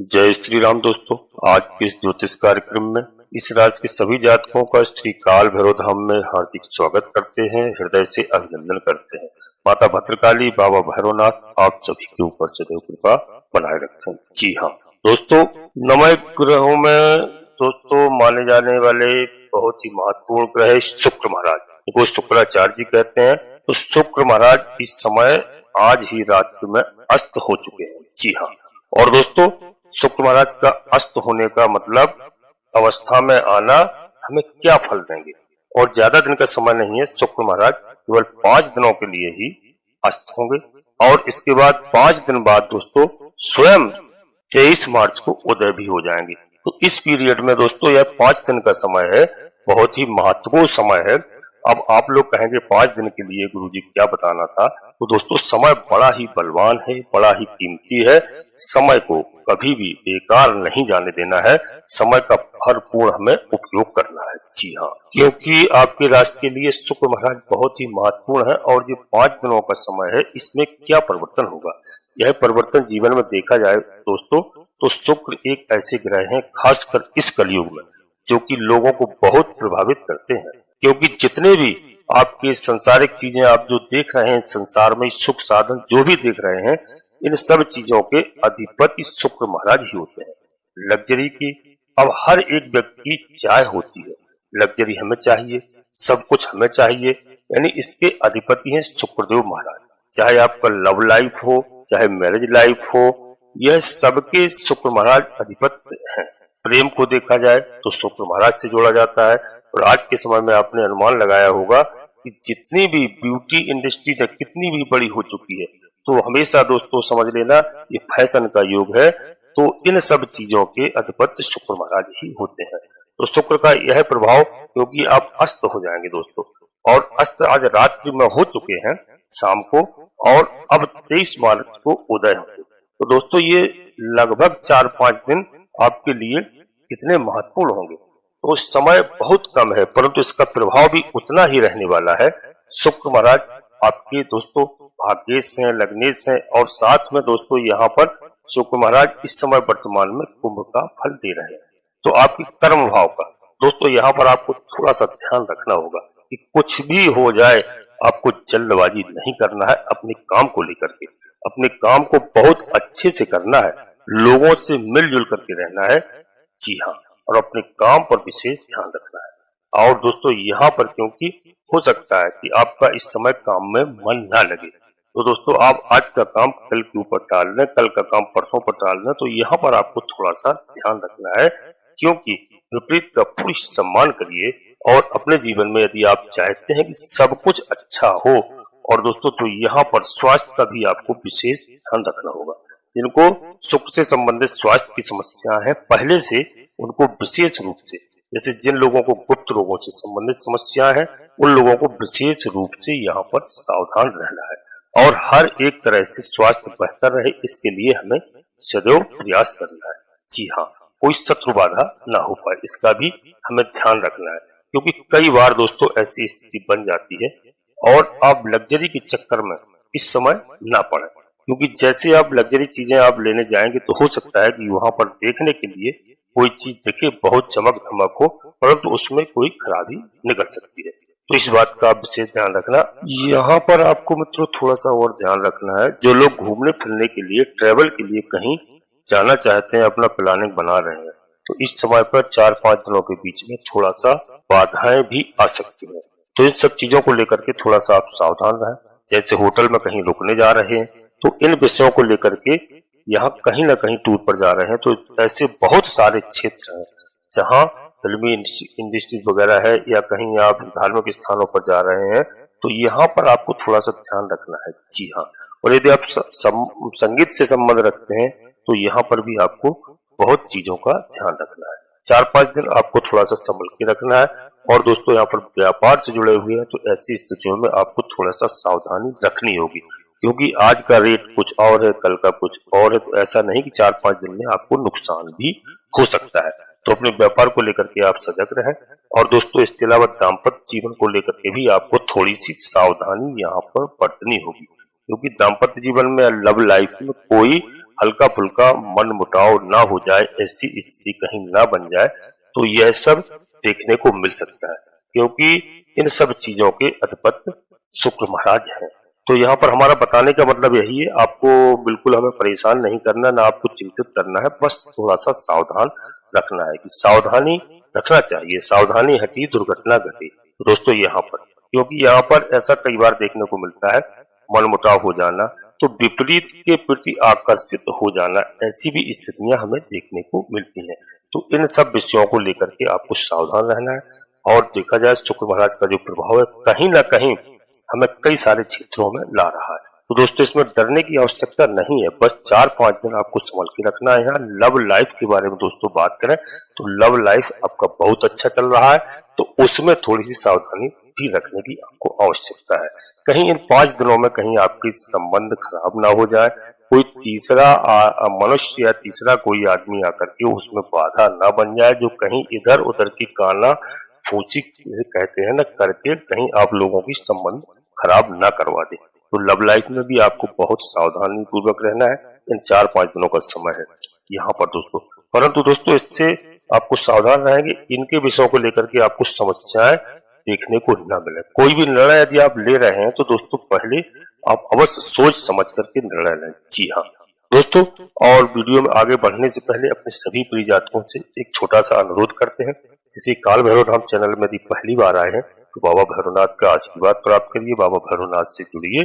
जय श्री राम दोस्तों। आज के इस ज्योतिष कार्यक्रम में इस राशि के सभी जातकों का श्री काल भैरव धाम में हार्दिक स्वागत करते हैं, हृदय से अभिनंदन करते हैं। माता भद्रकाली, बाबा भैरवनाथ आप सभी के ऊपर सदैव कृपा बनाए रखें। जी हाँ दोस्तों, नवग्रहों ग्रहों में दोस्तों माने जाने वाले बहुत ही महत्वपूर्ण ग्रह है शुक्र महाराज, इनको शुक्राचार्य जी कहते हैं। तो शुक्र महाराज इस समय आज ही रात्रि में अस्त हो चुके हैं। जी हाँ, और दोस्तों शुक्र महाराज का अस्त होने का मतलब अवस्था में आना हमें क्या फल देंगे, और ज्यादा दिन का समय नहीं है। शुक्र महाराज केवल 5 दिनों के लिए ही अस्त होंगे और इसके बाद 5 दिन बाद दोस्तों स्वयं 23 मार्च को उदय भी हो जाएंगे। तो इस पीरियड में दोस्तों यह 5 दिन का समय है, बहुत ही महत्वपूर्ण समय है। अब आप लोग कहेंगे 5 दिन के लिए गुरुजी क्या बताना था, तो दोस्तों समय बड़ा ही बलवान है, बड़ा ही कीमती है। समय को कभी भी बेकार नहीं जाने देना है, समय का भरपूर हमें उपयोग करना है। जी हाँ, क्योंकि आपके राशि के लिए शुक्र महाराज बहुत ही महत्वपूर्ण है और ये 5 दिनों का समय है, इसमें क्या परिवर्तन होगा, यह परिवर्तन जीवन में देखा जाए दोस्तों तो शुक्र एक ऐसे ग्रह हैं, खासकर इस कलयुग में, जो कि लोगों को बहुत प्रभावित करते हैं। क्योंकि जितने भी आपके संसारिक चीजें आप जो देख रहे हैं, संसार में सुख साधन जो भी देख रहे हैं, इन सब चीजों के अधिपति शुक्र महाराज ही होते हैं। लग्जरी की अब हर एक व्यक्ति की चाह होती है, लग्जरी हमें चाहिए, सब कुछ हमें चाहिए, यानी इसके अधिपति हैं शुक्रदेव महाराज। चाहे आपका लव लाइफ हो, चाहे मैरिज लाइफ हो, यह सबके शुक्र महाराज अधिपति हैं। प्रेम को देखा जाए तो शुक्र महाराज से जोड़ा जाता है। और आज के समय में आपने अनुमान लगाया होगा कि जितनी भी ब्यूटी इंडस्ट्री कितनी भी बड़ी हो चुकी है, तो हमेशा दोस्तों समझ लेना ये फैशन का युग है। तो इन सब चीजों के अधिपति शुक्र महाराज ही होते हैं। तो शुक्र का यह प्रभाव, क्योंकि आप अस्त हो जाएंगे दोस्तों, और अस्त आज रात्रि में हो चुके हैं शाम को, और अब 23 मार्च को उदय होंगे। तो दोस्तों ये लगभग 4-5 दिन आपके लिए कितने महत्वपूर्ण होंगे। तो समय बहुत कम है, परंतु इसका प्रभाव भी उतना ही रहने वाला है। शुक्र महाराज आपके दोस्तों भाग्येश हैं, लग्नेश हैं, और साथ में दोस्तों यहाँ पर शुक्र महाराज इस समय वर्तमान में कुंभ का फल दे रहे हैं। तो आपकी कर्म भाव का दोस्तों यहाँ पर आपको थोड़ा सा ध्यान रखना होगा कि कुछ भी हो जाए आपको जल्दबाजी नहीं करना है। अपने काम को लेकर के अपने काम को बहुत अच्छे से करना है, लोगों से मिलजुल करके रहना है। जी हाँ, और अपने काम पर विशेष ध्यान रखना है। और दोस्तों यहाँ पर क्योंकि हो सकता है कि आपका इस समय काम में मन ना लगे, तो दोस्तों आप आज का काम कल के ऊपर टाल लें, कल का काम परसों पर टाल लें। तो यहाँ पर आपको थोड़ा सा ध्यान रखना है, क्योंकि विपरीत का पूरी सम्मान करिए। और अपने जीवन में यदि आप चाहते हैं कि सब कुछ अच्छा हो, और दोस्तों तो यहाँ पर स्वास्थ्य का भी आपको विशेष ध्यान रखना होगा। जिनको सुख से संबंधित स्वास्थ्य की समस्या है पहले से, उनको विशेष रूप से, जैसे जिन लोगों को गुप्त रोगों से संबंधित समस्या है, उन लोगों को विशेष रूप से यहाँ पर सावधान रहना है। और हर एक तरह से स्वास्थ्य बेहतर रहे, इसके लिए हमें सदैव प्रयास करना है। जी हाँ, कोई शत्रु बाधा ना हो पाए, इसका भी हमें ध्यान रखना है। क्योंकि कई बार दोस्तों ऐसी स्थिति बन जाती है और आप लग्जरी के चक्कर में इस समय ना पड़े। क्योंकि जैसे आप लग्जरी चीजें आप लेने जाएंगे तो हो सकता है कि वहां पर देखने के लिए कोई चीज दिखे बहुत चमक धमक हो, परंतु उसमें कोई खराबी निकल सकती है। तो इस बात का विशेष ध्यान रखना। यहाँ पर आपको मित्रों थोड़ा सा और ध्यान रखना है, जो लोग घूमने फिरने के लिए, ट्रेवल के लिए कहीं जाना चाहते हैं, अपना प्लानिंग बना रहे हैं, तो इस समय पर 4-5 दिनों के बीच में थोड़ा सा बाधाएं भी आ सकती हैं। तो इन सब चीजों को लेकर के थोड़ा सा आप सावधान रहें। जैसे होटल में कहीं रुकने जा रहे हैं, तो इन विषयों को लेकर के यहाँ कहीं ना कहीं टूर पर जा रहे हैं, तो ऐसे बहुत सारे क्षेत्र हैं जहाँ फिल्मी इंडस्ट्री वगैरह है, या कहीं आप धार्मिक स्थानों पर जा रहे हैं, तो यहाँ पर आपको थोड़ा सा ध्यान रखना है। जी हाँ, और यदि आप संगीत से संबंध रखते हैं तो यहाँ पर भी आपको बहुत चीजों का ध्यान रखना है। 4-5 दिन आपको थोड़ा सा संभल के रखना है। और दोस्तों यहाँ पर व्यापार से जुड़े हुए हैं, तो ऐसी स्थितियों में आपको थोड़ा सा सावधानी रखनी होगी, क्योंकि आज का रेट कुछ और है, कल का कुछ और है। तो ऐसा नहीं कि 4-5 दिन में आपको नुकसान भी हो सकता है। तो अपने व्यापार को लेकर के आप सजग रहें। और दोस्तों इसके अलावा दाम्पत्य जीवन को लेकर के भी आपको थोड़ी सी सावधानी यहाँ पर बरतनी होगी, क्योंकि दाम्पत्य जीवन में, लव लाइफ में कोई हल्का फुल्का मन मुटाव ना हो जाए, ऐसी स्थिति कहीं ना बन जाए, तो यह सब देखने को मिल सकता है। क्योंकि इन सब चीजों के अधिपति शुक्र महाराज हैं। तो यहाँ पर हमारा बताने का मतलब यही है, आपको बिल्कुल हमें परेशान नहीं करना, ना आपको चिंतित करना है, बस थोड़ा सा सावधान रखना है कि सावधानी रखना चाहिए, सावधानी हटी दुर्घटना घटी। तो दोस्तों यहाँ पर, क्योंकि यहाँ पर ऐसा कई बार देखने को मिलता है, मनमुटाव हो जाना, तो विपरीत के प्रति आकर्षित हो जाना, ऐसी भी स्थितियां हमें देखने को मिलती हैं। तो इन सब विषयों को लेकर के आपको सावधान रहना है। और देखा जाए शुक्र महाराज का जो प्रभाव है, कहीं ना कहीं हमें कई सारे क्षेत्रों में ला रहा है। तो दोस्तों इसमें डरने की आवश्यकता नहीं है, बस 4-5 दिन आपको संभल के रखना है। यहाँ लव लाइफ के बारे में दोस्तों बात करें तो लव लाइफ आपका बहुत अच्छा चल रहा है, तो उसमें थोड़ी सी सावधानी भी रखने की आपको आवश्यकता है। कहीं इन 5 दिनों में कहीं आपके संबंध खराब ना हो जाए, कोई तीसरा मनुष्य या तीसरा कोई आदमी आकर के उसमें बाधा ना बन जाए, जो कहीं इधर उधर की काना फूसी कहते हैं ना करके कहीं आप लोगों की संबंध खराब ना करवा दे। तो लव लाइफ में भी आपको बहुत सावधानी पूर्वक रहना है। इन 4-5 दिनों का समय है यहाँ पर दोस्तों। परंतु दोस्तों इससे आपको सावधान रहेंगे, इनके विषयों को लेकर के आपको समस्याएं देखने को न मिले। कोई भी निर्णय यदि आप ले रहे हैं तो दोस्तों पहले आप अवश्य सोच समझ करके निर्णय लें। जी हाँ दोस्तों, और वीडियो में आगे बढ़ने से पहले अपने सभी प्रिय जातकों से एक छोटा सा अनुरोध करते हैं। किसी काल भैरव धाम चैनल में यदि पहली बार आए हैं तो बाबा भैरवनाथ का आशीर्वाद प्राप्त करिए, बाबा भैरवनाथ से जुड़िए।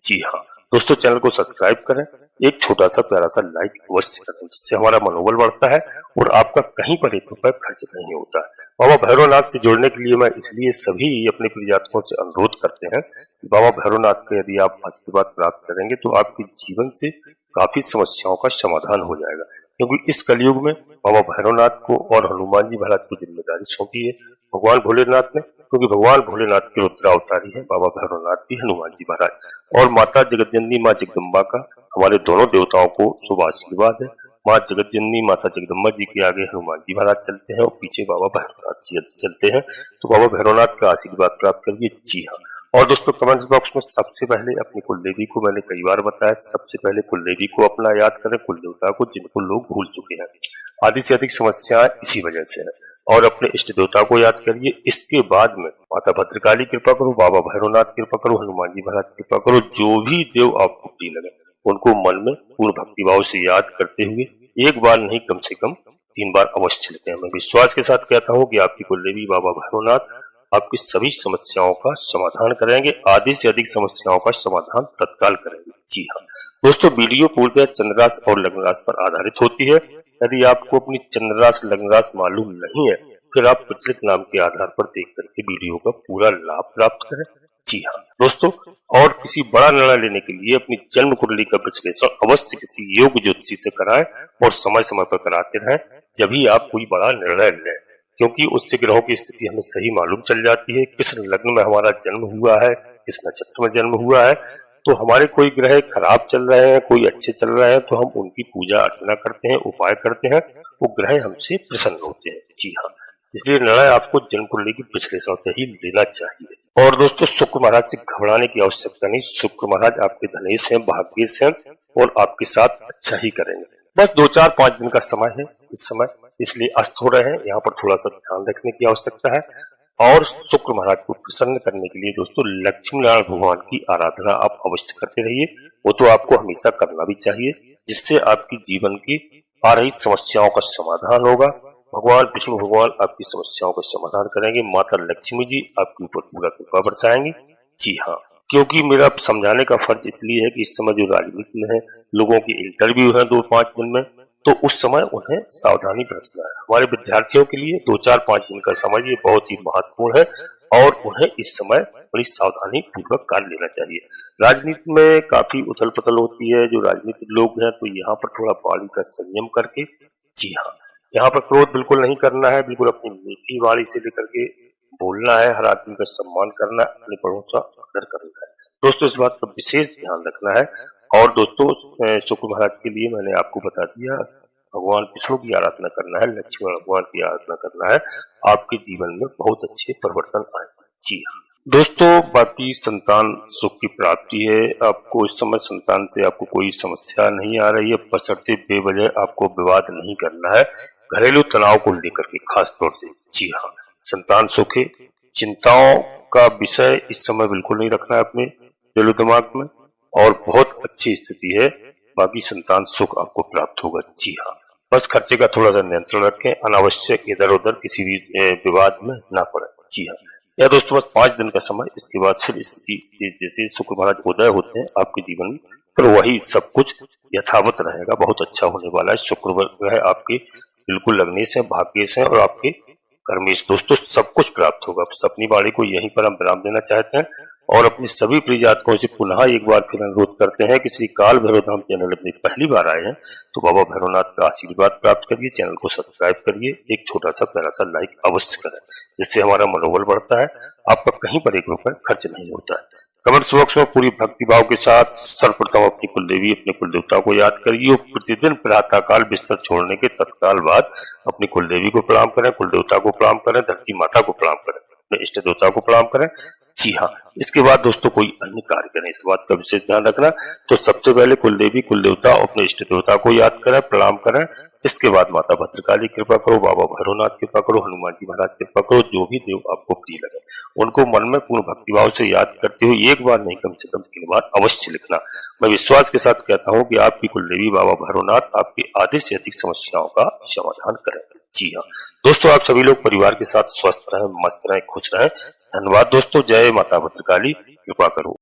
जी हाँ दोस्तों, चैनल को सब्सक्राइब करें, एक छोटा सा प्यारा सा लाइक अवश्य करें, जिससे हमारा मनोबल बढ़ता है और आपका कहीं पर 1 रुपए खर्च नहीं होता है। बाबा भैरवनाथ से जुड़ने के लिए मैं इसलिए सभी अपने प्रिय जातकों से अनुरोध करते हैं कि बाबा भैरवनाथ का यदि आप आशीर्वाद प्राप्त करेंगे तो आपके जीवन से काफी समस्याओं का समाधान हो जाएगा। क्योंकि इस कलयुग में बाबा भैरवनाथ को और हनुमान जी महाराज को जिम्मेदारी सौंपी है भगवान भोलेनाथ ने, क्योंकि भगवान भोलेनाथ के रुद्रावतारी है बाबा भैरवनाथ भी हनुमान जी महाराज। और माता जगतजननी माँ जगदम्बा का हमारे दोनों देवताओं को शुभ आशीर्वाद है। माँ जगतजननी माता जगदम्बा जी के आगे हनुमान जी महाराज चलते हैं और पीछे बाबा भैरवनाथ जी चलते हैं। तो बाबा भैरवनाथ का आशीर्वाद प्राप्त करिए। जी हाँ, और दोस्तों कमेंट बॉक्स में सबसे पहले अपनी कुल देवी को, मैंने कई बार बताया, सबसे पहले कुल देवी को अपना याद करें, कुल देवता को जिनको लोग भूल चुके हैं। आधी से अधिक समस्याएं इसी वजह से है। और अपने इष्ट देवता को याद करिए। इसके बाद में माता भद्रकाली कृपा करो, बाबा भैरवनाथ कृपा करो, हनुमान जी महाराज कृपा करो, जो भी देव आपको प्रिय लगे उनको मन में पूर्ण भक्तिभाव से याद करते हुए एक बार नहीं कम से कम 3 बार अवश्य चलते हैं। मैं विश्वास के साथ कहता हूँ कि आपकी कुल देवी बाबा भैरवनाथ आपकी सभी समस्याओं का समाधान करेंगे, आधी से अधिक समस्याओं का समाधान तत्काल करेंगे। जी हाँ दोस्तों, वीडियो पूर्णतः चंद्र राशि और लग्न राशि पर आधारित होती है। यदि आपको अपनी चंद्र राशि लग्न राशि मालूम नहीं है, फिर आप प्रचलित नाम के आधार पर देख करके वीडियो का पूरा लाभ प्राप्त करें। जी हाँ दोस्तों, और किसी बड़ा निर्णय लेने के लिए अपनी जन्म कुंडली का विश्लेषण अवश्य किसी योग्य ज्योतिषी से कराएं और समय समय पर कराते रहें, जब भी आप कोई बड़ा निर्णय लें, क्योंकि उससे ग्रहों की स्थिति हमें सही मालूम चल जाती है। किस लग्न में हमारा जन्म हुआ है, किस नक्षत्र में जन्म हुआ है, तो हमारे कोई ग्रह खराब चल रहे हैं, कोई अच्छे चल रहे हैं, तो हम उनकी पूजा अर्चना करते हैं, उपाय करते हैं, वो ग्रह हमसे प्रसन्न होते हैं। जी हाँ, इसलिए निर्णय आपको जन्म कुंडली की विश्लेषण से ही लेना चाहिए। और दोस्तों शुक्र महाराज से घबराने की आवश्यकता नहीं। शुक्र महाराज आपके धनेश हैं, भाग्येश हैं और आपके साथ अच्छा ही करेंगे। बस 2-4-5 दिन का समय है इस समय, इसलिए अस्त हो रहे हैं, यहाँ पर थोड़ा सा ध्यान रखने की आवश्यकता है। और शुक्र महाराज को प्रसन्न करने के लिए दोस्तों लक्ष्मी नारायण भगवान की आराधना आप अवश्य करते रहिए। वो तो आपको हमेशा करना भी चाहिए, जिससे आपकी जीवन की आ रही समस्याओं का समाधान होगा। भगवान विष्णु भगवान आपकी समस्याओं का समाधान करेंगे। माता लक्ष्मी जी आपके ऊपर पूरा कृपा बरसाएंगे। जी हाँ, क्योंकि मेरा समझाने का फर्ज इसलिए है कि इस समय जो राजनीति में है, लोगों की इंटरव्यू है 2-5 दिन में, तो उस समय उन्हें सावधानी बरतना है। हमारे विद्यार्थियों के लिए 2-4-5 दिन का समय ये बहुत ही महत्वपूर्ण है और उन्हें इस समय बड़ी सावधानी पूर्वक कार्य लेना चाहिए। राजनीति में काफी उथल पुथल होती है, जो राजनीतिक लोग हैं तो यहाँ पर थोड़ा वाणी का संयम करके, जी हाँ, यहाँ पर क्रोध बिल्कुल नहीं करना है, बिल्कुल अपनी मीठी वाणी से लेकर के बोलना है, हर आदमी का सम्मान करना है, अपने बड़ों का आदर करना है। दोस्तों इस बात का विशेष ध्यान रखना है। और दोस्तों शुक्र महाराज के लिए मैंने आपको बता दिया, भगवान विष्णु की आराधना करना है, लक्ष्मी भगवान की आराधना करना है, आपके जीवन में बहुत अच्छे परिवर्तन आए। जी हाँ दोस्तों, बाकी संतान सुख की प्राप्ति है। आपको इस समय संतान से आपको कोई समस्या नहीं आ रही है, बशर्ते बेवजह आपको विवाद नहीं करना है घरेलू तनाव को लेकर के, खास तौर से। जी हाँ, संतान सुख है। चिंताओं का विषय इस समय बिल्कुल नहीं रखना है अपने दिलो दिमाग में, और बहुत अच्छी स्थिति है। बाकी संतान सुख आपको प्राप्त होगा। जी हाँ, बस खर्चे का थोड़ा सा नियंत्रण रखें, अनावश्यक इधर उधर किसी भी विवाद में ना पड़े। जी हाँ, यह दोस्तों बस 5 दिन का समय, इसके बाद फिर स्थिति जैसे शुक्र महाराज उदय होते हैं आपके जीवन में, फिर वही सब कुछ यथावत रहेगा। बहुत अच्छा होने वाला है। शुक्र ग्रह आपके बिल्कुल लगने से, भाग्य से और आपके कर्मेश दोस्तों सब कुछ प्राप्त होगा। बस अपनी वाणी को यहीं पर हम विराम देना चाहते हैं और अपने सभी प्रिय जातकों से पुनः एक बार फिर अनुरोध करते हैं कि श्री काल भैरव धाम चैनल में पहली बार आए हैं तो बाबा भैरवनाथ का आशीर्वाद प्राप्त करिए, चैनल को सब्सक्राइब करिए, एक छोटा सा प्यारा सा लाइक अवश्य करें, जिससे हमारा मनोबल बढ़ता है। आपका कहीं पर 1 रुपए खर्च नहीं होता है। कमेंट बॉक्स में पूरी भक्तिभाव के साथ सर्वप्रथम अपनी कुलदेवी, अपने कुलदेवता को याद करिए और प्रतिदिन प्रातःकाल बिस्तर छोड़ने के तत्काल बाद अपनी कुलदेवी को प्रणाम करें, कुलदेवता को प्रणाम करें, धरती माता को प्रणाम करें, अपने इष्ट देवता को प्रणाम करें। जी हाँ, इसके बाद दोस्तों कोई अन्य कार्य करें, इस बात का विशेष ध्यान रखना। तो सबसे पहले कुलदेवी, कुलदेवता और अपने इष्ट देवता को याद करें, प्रणाम करें। इसके बाद माता भद्रकाली कृपा करो, बाबा भैरवनाथ कृपा करो, हनुमान जी महाराज कृपा करो, जो भी देव आपको प्रिय लगे उनको मन में पूर्ण भक्तिभाव से याद करते हुए एक बार नहीं कम से कम 3 बार अवश्य लिखना। मैं विश्वास के साथ कहता हूँ कि आपकी कुलदेवी बाबा भैरवनाथ आपकी आधे से अधिक समस्याओं का समाधान करेंगे। जी हाँ दोस्तों, आप सभी लोग परिवार के साथ स्वस्थ रहें, मस्त रहें, खुश रहें। धन्यवाद दोस्तों। जय माता भद्रकाली, कृपा करो।